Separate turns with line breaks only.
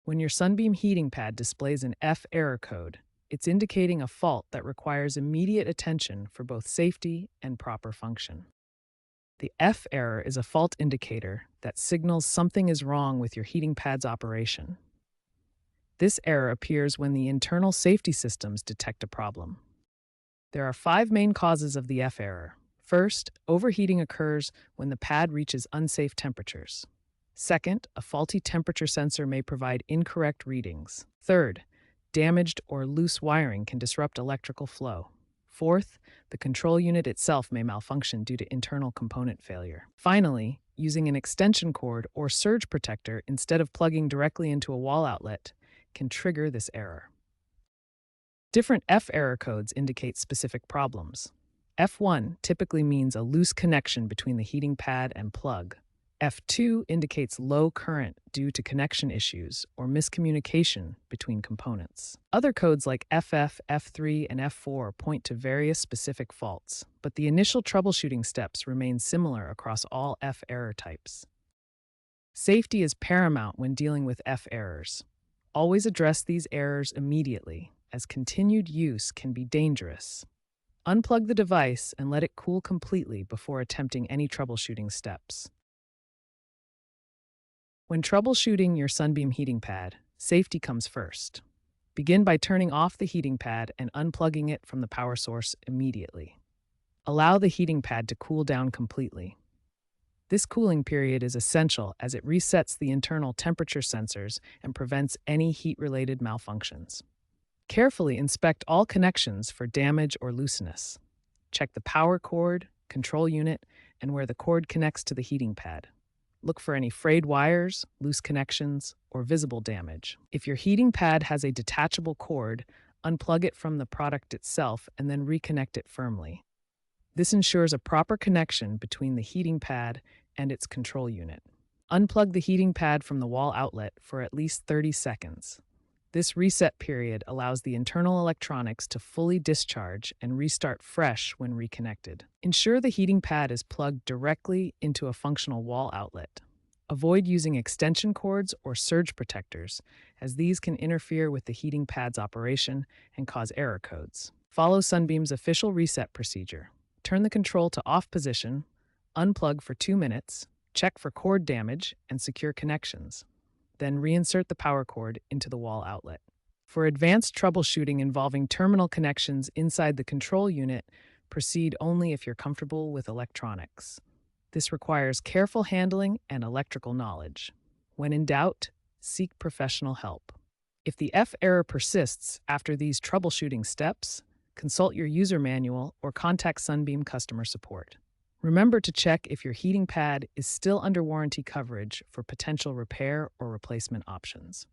When your Sunbeam heating pad displays an F error code, it's indicating a fault that requires immediate attention for both safety and proper function. The F error is a fault indicator that signals something is wrong with your heating pad's operation. This error appears when the internal safety systems detect a problem. There are 5 main causes of the F error. First, overheating occurs when the pad reaches unsafe temperatures. Second, a faulty temperature sensor may provide incorrect readings. Third, damaged or loose wiring can disrupt electrical flow. Fourth, the control unit itself may malfunction due to internal component failure. Finally, using an extension cord or surge protector instead of plugging directly into a wall outlet can trigger this error. Different F error codes indicate specific problems. F1 typically means a loose connection between the heating pad and plug. F2 indicates low current due to connection issues or miscommunication between components. Other codes like FF, F3, and F4 point to various specific faults, but the initial troubleshooting steps remain similar across all F error types. Safety is paramount when dealing with F errors. Always address these errors immediately, as continued use can be dangerous. Unplug the device and let it cool completely before attempting any troubleshooting steps. When troubleshooting your Sunbeam heating pad, safety comes first. Begin by turning off the heating pad and unplugging it from the power source immediately. Allow the heating pad to cool down completely. This cooling period is essential as it resets the internal temperature sensors and prevents any heat-related malfunctions. Carefully inspect all connections for damage or looseness. Check the power cord, control unit, and where the cord connects to the heating pad. Look for any frayed wires, loose connections, or visible damage. If your heating pad has a detachable cord, unplug it from the product itself and then reconnect it firmly. This ensures a proper connection between the heating pad and its control unit. Unplug the heating pad from the wall outlet for at least 30 seconds. This reset period allows the internal electronics to fully discharge and restart fresh when reconnected. Ensure the heating pad is plugged directly into a functional wall outlet. Avoid using extension cords or surge protectors, as these can interfere with the heating pad's operation and cause error codes. Follow Sunbeam's official reset procedure. Turn the control to off position, unplug for 2 minutes, check for cord damage, and secure connections. Then reinsert the power cord into the wall outlet. For advanced troubleshooting involving terminal connections inside the control unit, proceed only if you're comfortable with electronics. This requires careful handling and electrical knowledge. When in doubt, seek professional help. If the F error persists after these troubleshooting steps, consult your user manual or contact Sunbeam customer support. Remember to check if your heating pad is still under warranty coverage for potential repair or replacement options.